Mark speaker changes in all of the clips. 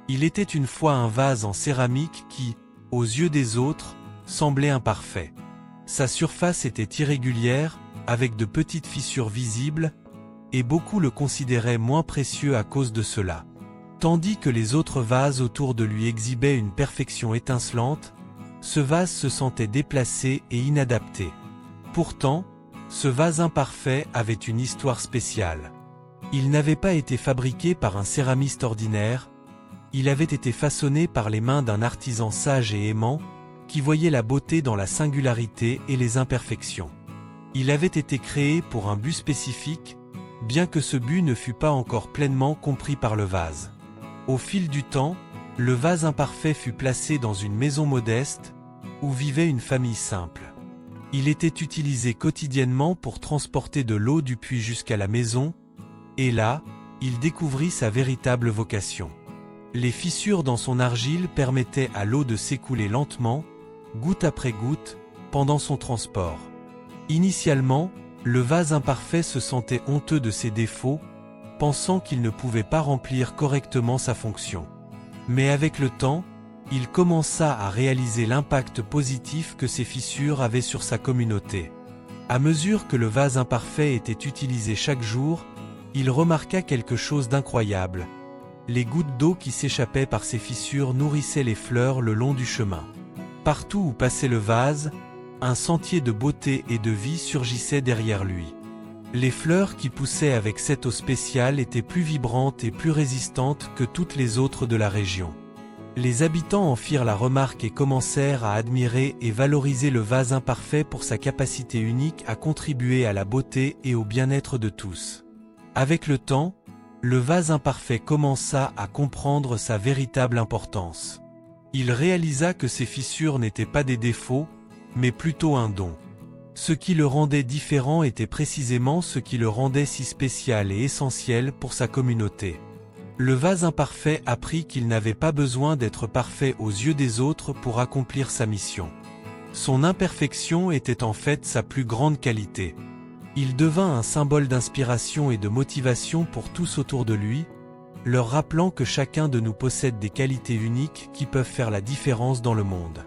Speaker 1: Il était une fois un vase en céramique qui, aux yeux des autres, semblait imparfait. Sa surface était irrégulière, avec de petites fissures visibles, et beaucoup le considéraient moins précieux à cause de cela. Tandis que les autres vases autour de lui exhibaient une perfection étincelante, ce vase se sentait déplacé et inadapté. Pourtant, ce vase imparfait avait une histoire spéciale. Il n'avait pas été fabriqué par un céramiste ordinaire, il avait été façonné par les mains d'un artisan sage et aimant, qui voyait la beauté dans la singularité et les imperfections. Il avait été créé pour un but spécifique, bien que ce but ne fût pas encore pleinement compris par le vase. Au fil du temps, le vase imparfait fut placé dans une maison modeste, où vivait une famille simple. Il était utilisé quotidiennement pour transporter de l'eau du puits jusqu'à la maison, et là, il découvrit sa véritable vocation. Les fissures dans son argile permettaient à l'eau de s'écouler lentement, goutte après goutte, pendant son transport. Initialement, le vase imparfait se sentait honteux de ses défauts, pensant qu'il ne pouvait pas remplir correctement sa fonction. Mais avec le temps, il commença à réaliser l'impact positif que ces fissures avaient sur sa communauté. À mesure que le vase imparfait était utilisé chaque jour, il remarqua quelque chose d'incroyable. Les gouttes d'eau qui s'échappaient par ces fissures nourrissaient les fleurs le long du chemin. Partout où passait le vase, un sentier de beauté et de vie surgissait derrière lui. Les fleurs qui poussaient avec cette eau spéciale étaient plus vibrantes et plus résistantes que toutes les autres de la région. Les habitants en firent la remarque et commencèrent à admirer et valoriser le vase imparfait pour sa capacité unique à contribuer à la beauté et au bien-être de tous. Avec le temps, le vase imparfait commença à comprendre sa véritable importance. Il réalisa que ces fissures n'étaient pas des défauts, mais plutôt un don. Ce qui le rendait différent était précisément ce qui le rendait si spécial et essentiel pour sa communauté. Le vase imparfait apprit qu'il n'avait pas besoin d'être parfait aux yeux des autres pour accomplir sa mission. Son imperfection était en fait sa plus grande qualité. Il devint un symbole d'inspiration et de motivation pour tous autour de lui, leur rappelant que chacun de nous possède des qualités uniques qui peuvent faire la différence dans le monde.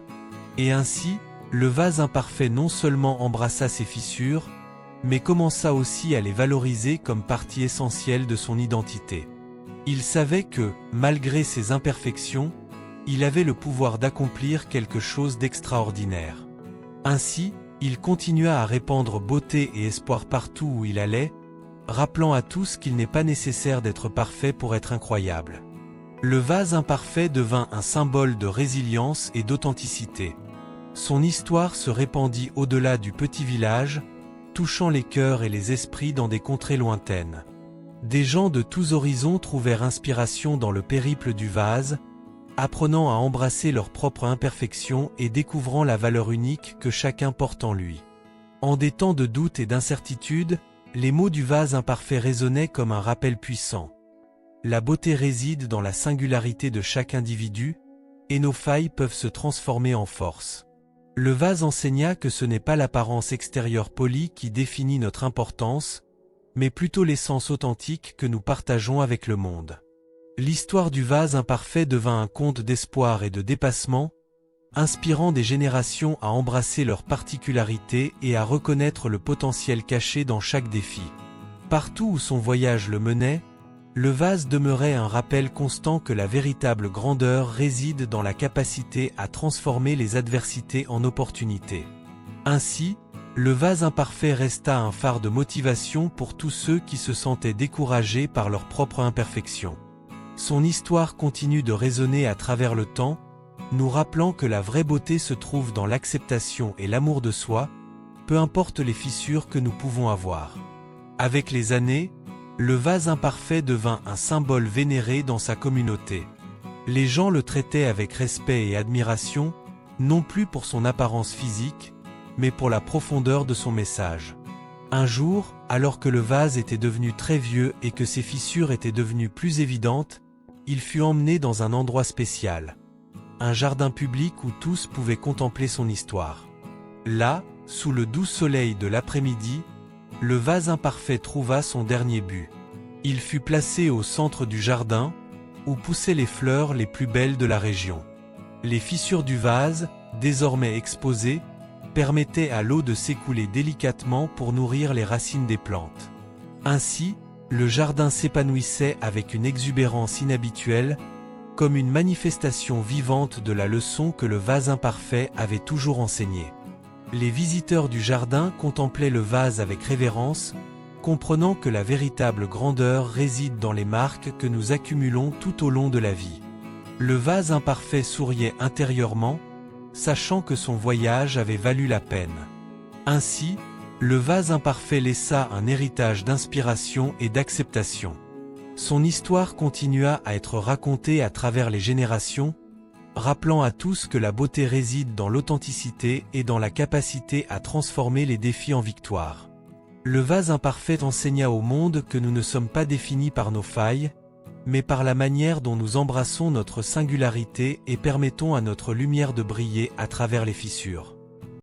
Speaker 1: Et ainsi, le vase imparfait non seulement embrassa ses fissures, mais commença aussi à les valoriser comme partie essentielle de son identité. Il savait que, malgré ses imperfections, il avait le pouvoir d'accomplir quelque chose d'extraordinaire. Ainsi, il continua à répandre beauté et espoir partout où il allait, rappelant à tous qu'il n'est pas nécessaire d'être parfait pour être incroyable. Le vase imparfait devint un symbole de résilience et d'authenticité. Son histoire se répandit au-delà du petit village, touchant les cœurs et les esprits dans des contrées lointaines. Des gens de tous horizons trouvèrent inspiration dans le périple du vase, apprenant à embrasser leurs propres imperfections et découvrant la valeur unique que chacun porte en lui. En des temps de doute et d'incertitude, les mots du vase imparfait résonnaient comme un rappel puissant. La beauté réside dans la singularité de chaque individu, et nos failles peuvent se transformer en force. Le vase enseigna que ce n'est pas l'apparence extérieure polie qui définit notre importance, mais plutôt l'essence authentique que nous partageons avec le monde. L'histoire du vase imparfait devint un conte d'espoir et de dépassement, inspirant des générations à embrasser leurs particularités et à reconnaître le potentiel caché dans chaque défi. Partout où son voyage le menait, le vase demeurait un rappel constant que la véritable grandeur réside dans la capacité à transformer les adversités en opportunités. Ainsi, le vase imparfait resta un phare de motivation pour tous ceux qui se sentaient découragés par leur propre imperfection. Son histoire continue de résonner à travers le temps, nous rappelant que la vraie beauté se trouve dans l'acceptation et l'amour de soi, peu importe les fissures que nous pouvons avoir. Avec les années, le vase imparfait devint un symbole vénéré dans sa communauté. Les gens le traitaient avec respect et admiration, non plus pour son apparence physique, mais pour la profondeur de son message. Un jour, alors que le vase était devenu très vieux et que ses fissures étaient devenues plus évidentes, il fut emmené dans un endroit spécial. Un jardin public où tous pouvaient contempler son histoire. Là, sous le doux soleil de l'après-midi, le vase imparfait trouva son dernier but. Il fut placé au centre du jardin, où poussaient les fleurs les plus belles de la région. Les fissures du vase, désormais exposées, permettaient à l'eau de s'écouler délicatement pour nourrir les racines des plantes. Ainsi, le jardin s'épanouissait avec une exubérance inhabituelle, comme une manifestation vivante de la leçon que le vase imparfait avait toujours enseignée. Les visiteurs du jardin contemplaient le vase avec révérence, comprenant que la véritable grandeur réside dans les marques que nous accumulons tout au long de la vie. Le vase imparfait souriait intérieurement, sachant que son voyage avait valu la peine. Ainsi, le vase imparfait laissa un héritage d'inspiration et d'acceptation. Son histoire continua à être racontée à travers les générations, rappelant à tous que la beauté réside dans l'authenticité et dans la capacité à transformer les défis en victoire. Le vase imparfait enseigna au monde que nous ne sommes pas définis par nos failles, mais par la manière dont nous embrassons notre singularité et permettons à notre lumière de briller à travers les fissures.